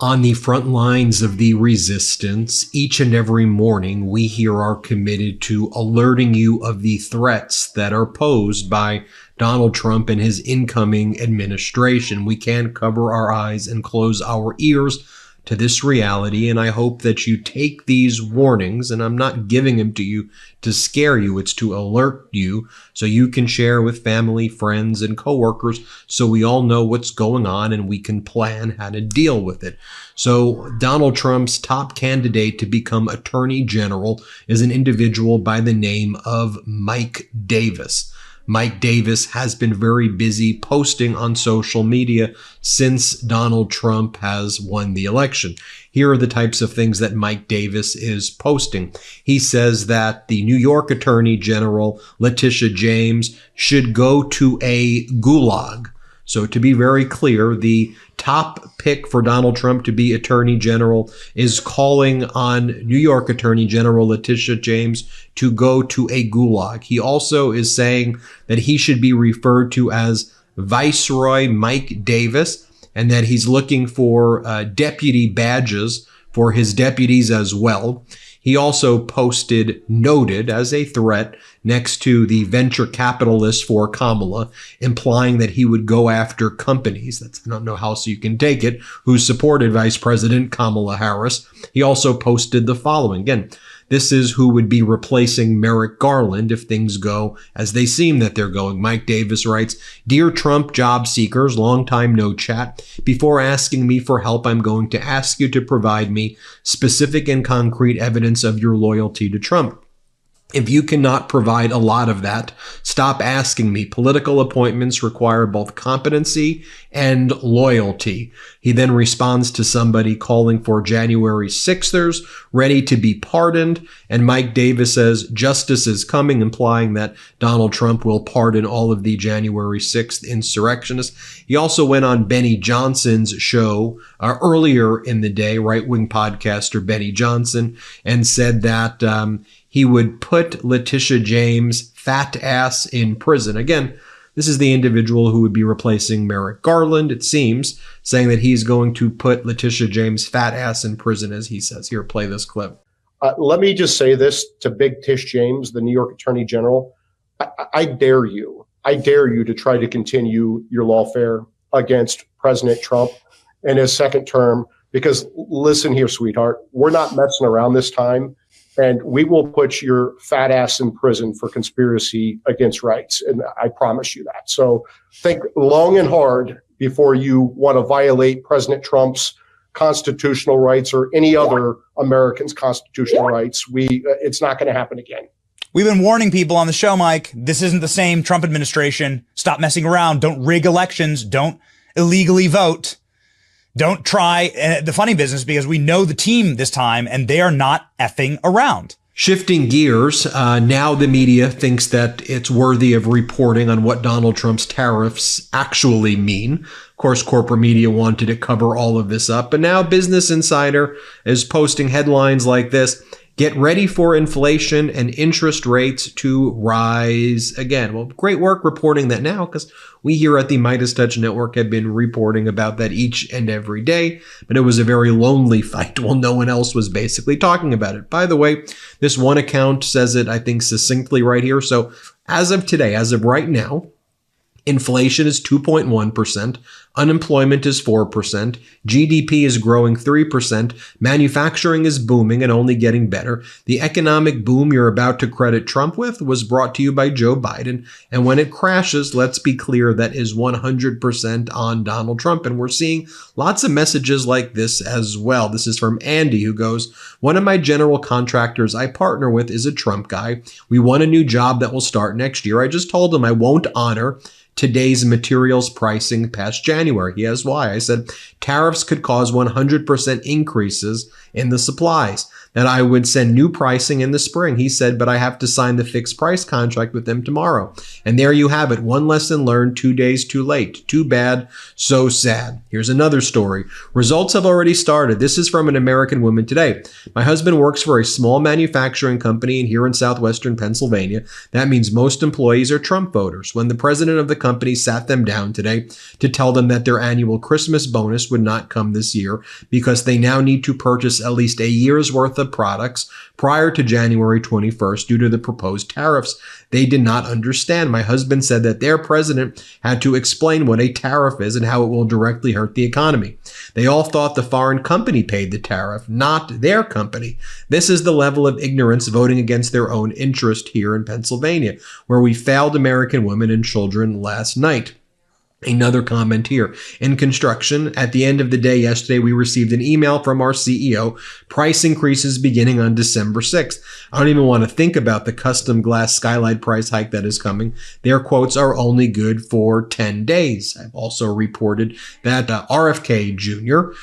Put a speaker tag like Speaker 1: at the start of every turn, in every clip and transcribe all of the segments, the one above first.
Speaker 1: On the front lines of the resistance, each and every morning, we here are committed to alerting you of the threats that are posed by Donald Trump and his incoming administration. We can't cover our eyes and close our ears to this reality, and I hope that you take these warnings, and I'm not giving them to you to scare you, it's to alert you so you can share with family, friends, and coworkers so we all know what's going on and we can plan how to deal with it. So Donald Trump's top candidate to become Attorney General is an individual by the name of Mike Davis. Mike Davis has been very busy posting on social media since Donald Trump has won the election. Here are the types of things that Mike Davis is posting. He says that the New York Attorney General, Letitia James, should go to a gulag. So to be very clear, the top pick for Donald Trump to be Attorney General is calling on New York Attorney General Letitia James to go to a gulag. He also is saying that he should be referred to as Viceroy Mike Davis and that he's looking for deputy badges for his deputies as well. He also posted noted as a threat next to the venture capitalist for Kamala, implying that he would go after companies. I don't know how else you can take it, who supported Vice President Kamala Harris. He also posted the following. Again, this is who would be replacing Merrick Garland if things go as they seem that they're going. Mike Davis writes, "Dear Trump job seekers, long time no chat. Before asking me for help, I'm going to ask you to provide me specific and concrete evidence of your loyalty to Trump. If you cannot provide a lot of that, stop asking me. Political appointments require both competency and loyalty." He then responds to somebody calling for January 6thers ready to be pardoned. And Mike Davis says justice is coming, implying that Donald Trump will pardon all of the January 6th insurrectionists. He also went on Benny Johnson's show earlier in the day, right-wing podcaster Benny Johnson, and said that he would put Letitia James' fat ass in prison. Again, this is the individual who would be replacing Merrick Garland, it seems, saying that he's going to put Letitia James' fat ass in prison, as he says. Here, play this clip.
Speaker 2: Let me just say this to Big Tish James, the New York Attorney General. I dare you. I dare you to try to continue your lawfare against President Trump in his second term, because listen here, sweetheart, we're not messing around this time. And we will put your fat ass in prison for conspiracy against rights. And I promise you that. So think long and hard before you want to violate President Trump's constitutional rights or any other American's constitutional rights. It's not going to happen again.
Speaker 3: We've been warning people on the show, Mike. This isn't the same Trump administration. Stop messing around. Don't rig elections. Don't illegally vote. Don't try the funny business, because we know the team this time and they are not effing around.
Speaker 1: Shifting gears, now the media thinks that it's worthy of reporting on what Donald Trump's tariffs actually mean. Of course, corporate media wanted to cover all of this up, but now Business Insider is posting headlines like this: "Get ready for inflation and interest rates to rise again." Well, great work reporting that now, because we here at the Midas Touch Network have been reporting about that each and every day, but it was a very lonely fight while no one else was basically talking about it. By the way, this one account says it, I think, succinctly right here. So as of today, as of right now, inflation is 2.1%, unemployment is 4%, GDP is growing 3%, manufacturing is booming and only getting better. The economic boom you're about to credit Trump with was brought to you by Joe Biden, and when it crashes, let's be clear, that is 100% on Donald Trump. And we're seeing lots of messages like this as well. This is from Andy, who goes, "One of my general contractors I partner with is a Trump guy. We want a new job that will start next year. I just told him I won't honor today's materials pricing past January. He asked why. I said tariffs could cause 100% increases in the supplies, that I would send new pricing in the spring. He said, but I have to sign the fixed price contract with them tomorrow. And there you have it. One lesson learned, 2 days too late. Too bad, so sad. Here's another story. Results have already started. This is from an American Woman Today. My husband works for a small manufacturing company here in southwestern Pennsylvania. That means most employees are Trump voters. When the president of the company sat them down today to tell them that their annual Christmas bonus would not come this year because they now need to purchase at least a year's worth of products prior to January 21st due to the proposed tariffs. They did not understand. My husband said that their president had to explain what a tariff is and how it will directly hurt the economy. They all thought the foreign company paid the tariff, not their company. This is the level of ignorance voting against their own interest here in Pennsylvania, where we failed American women and children last night. Another comment here. In construction, at the end of the day yesterday, we received an email from our CEO, price increases beginning on December 6th. I don't even want to think about the custom glass skylight price hike that is coming. Their quotes are only good for 10 days. I've also reported that RFK Jr.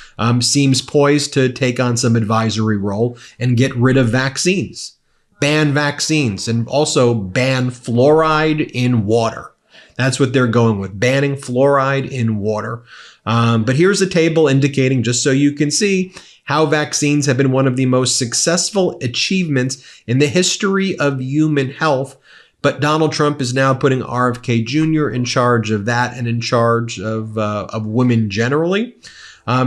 Speaker 1: Seems poised to take on some advisory role and get rid of vaccines, ban vaccines, and also ban fluoride in water. That's what they're going with, banning fluoride in water. But here's a table indicating, just so you can see, how vaccines have been one of the most successful achievements in the history of human health. But Donald Trump is now putting RFK Jr. in charge of that and in charge of women generally.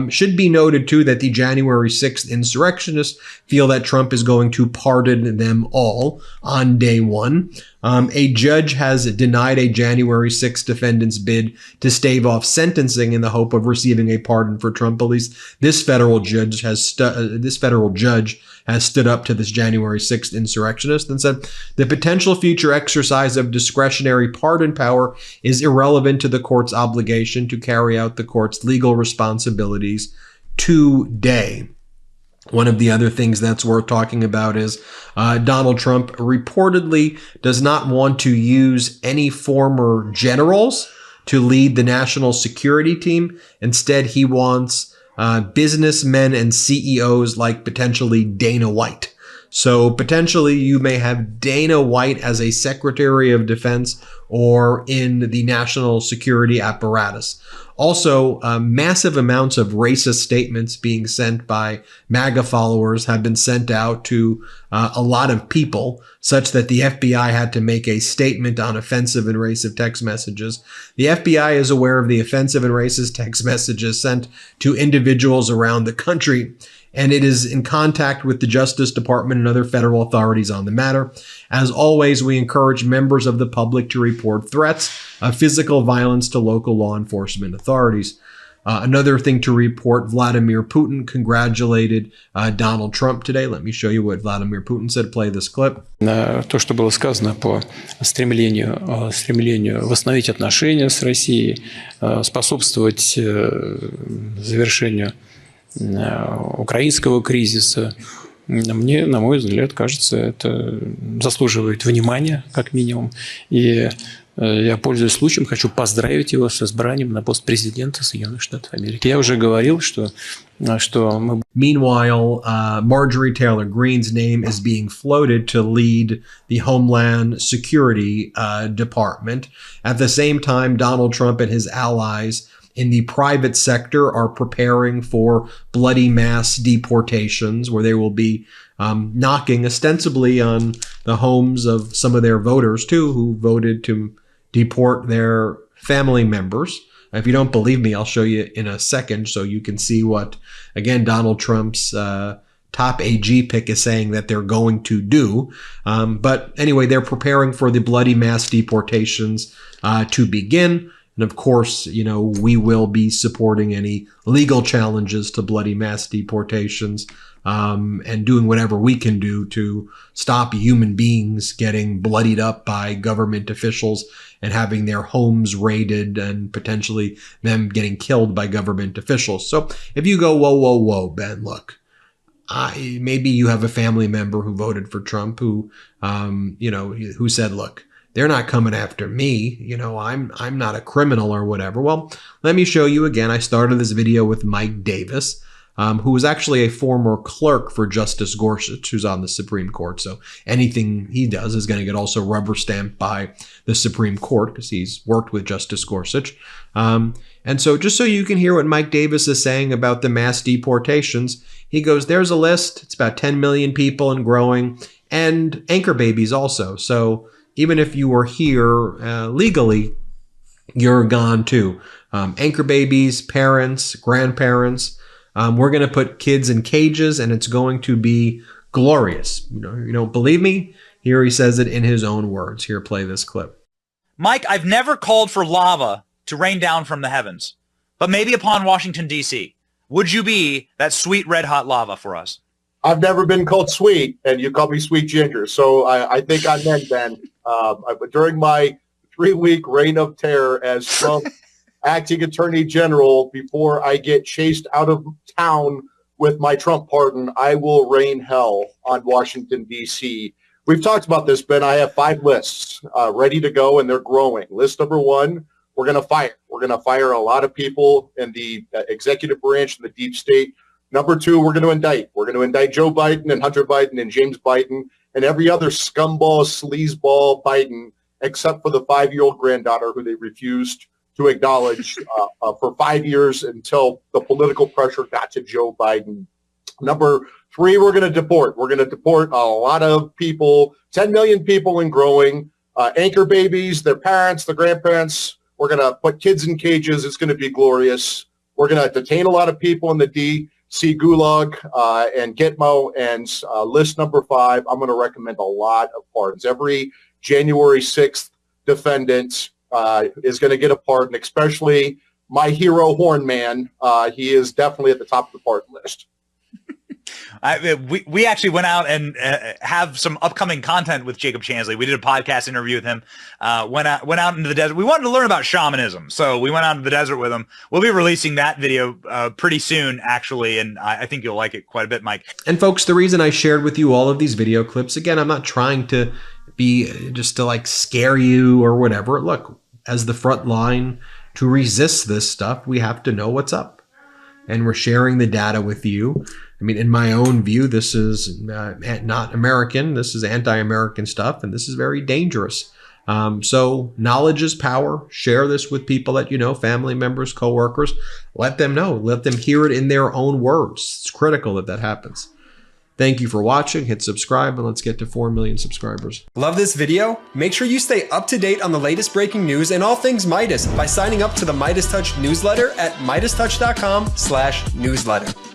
Speaker 1: Should be noted, too, that the January 6th insurrectionists feel that Trump is going to pardon them all on day one. A judge has denied a January 6th defendant's bid to stave off sentencing in the hope of receiving a pardon for Trump. At least this federal judge has stood up to this January 6th insurrectionist and said the potential future exercise of discretionary pardon power is irrelevant to the court's obligation to carry out the court's legal responsibilities today. One of the other things that's worth talking about is Donald Trump reportedly does not want to use any former generals to lead the national security team. Instead, he wants businessmen and CEOs like potentially Dana White. So potentially you may have Dana White as a Secretary of Defense or in the national security apparatus. Also, massive amounts of racist statements being sent by MAGA followers have been sent out to a lot of people, such that the FBI had to make a statement on offensive and racist text messages. The FBI is aware of the offensive and racist text messages sent to individuals around the country, and it is in contact with the Justice Department and other federal authorities on the matter. As always, we encourage members of the public to report threats of physical violence to local law enforcement authorities. Another thing to report, Vladimir Putin congratulated Donald Trump today. Let me show you what Vladimir Putin said. Play this clip.
Speaker 4: То, что было сказано по стремлению восстановить отношения с Россией, способствовать завершению украинского кризиса, мне, на мой взгляд, кажется, это заслуживает внимания, как минимум. И я, пользуясь случаем, хочу поздравить его с избранием на пост президента Соединенных Штатов Америки. Я уже говорил, что мы...
Speaker 1: Meanwhile, Marjorie Taylor Greene's name is being floated to lead the Homeland Security Department. At the same time, Donald Trump and his allies in the private sector are preparing for bloody mass deportations, where they will be knocking ostensibly on the homes of some of their voters, too, who voted to deport their family members. If you don't believe me, I'll show you in a second so you can see what, again, Donald Trump's top AG pick is saying that they're going to do. But anyway, they're preparing for the bloody mass deportations to begin. And of course, you know, we will be supporting any legal challenges to bloody mass deportations and doing whatever we can do to stop human beings getting bloodied up by government officials and having their homes raided and potentially them getting killed by government officials. So if you go, whoa, Ben, look, maybe you have a family member who voted for Trump who, who said, look, they're not coming after me. You know, I'm not a criminal or whatever. Well, let me show you again. I started this video with Mike Davis, who was actually a former clerk for Justice Gorsuch, who's on the Supreme Court. So anything he does is going to get also rubber stamped by the Supreme Court because he's worked with Justice Gorsuch. And so just so you can hear what Mike Davis is saying about the mass deportations, he goes, there's a list. It's about 10 million people and growing, and anchor babies also. So even if you were here legally, you're gone too. Anchor babies, parents, grandparents. We're going to put kids in cages, and it's going to be glorious. You don't believe me? Here he says it in his own words. Here, play this clip.
Speaker 3: Mike, I've never called for lava to rain down from the heavens, but maybe upon Washington, D.C. Would you be that sweet red hot lava for us?
Speaker 2: I've never been called sweet, and you call me Sweet Ginger. So I think I meant then. During my 3-week reign of terror as Trump acting attorney general, before I get chased out of town with my Trump pardon, I will rain hell on Washington, D.C. We've talked about this, Ben. I have 5 lists ready to go, and they're growing. List number 1, we're going to fire. We're going to fire a lot of people in the executive branch and the deep state. Number 2, we're going to indict. We're going to indict Joe Biden and Hunter Biden and James Biden and every other scumball, sleazeball Biden, except for the 5-year-old granddaughter who they refused to acknowledge for 5 years until the political pressure got to Joe Biden. Number 3, we're going to deport. We're going to deport a lot of people, 10 million people and growing, anchor babies, their parents, their grandparents. We're going to put kids in cages. It's going to be glorious. We're going to detain a lot of people in the D.C. Gulag and Gitmo. And list number 5, I'm going to recommend a lot of pardons. Every January 6th defendant is going to get a pardon, especially my hero, Horn Man. He is definitely at the top of the pardon list.
Speaker 3: We actually went out and have some upcoming content with Jacob Chansley. We did a podcast interview with him. Went out into the desert. We wanted to learn about shamanism, so we went out into the desert with him. We'll be releasing that video pretty soon, actually, and I think you'll like it quite a bit, Mike.
Speaker 1: And folks, the reason I shared with you all of these video clips, again, I'm not trying to be just to like scare you or whatever. Look, as the front line to resist this stuff, we have to know what's up. And we're sharing the data with you. I mean, in my own view, this is not American. This is anti-American stuff, and this is very dangerous. So knowledge is power. Share this with people that you know, family members, coworkers. Let them know. Let them hear it in their own words. It's critical that that happens. Thank you for watching. Hit subscribe, and let's get to 4 million subscribers.
Speaker 5: Love this video? Make sure you stay up to date on the latest breaking news and all things Midas by signing up to the Midas Touch newsletter at MidasTouch.com/newsletter.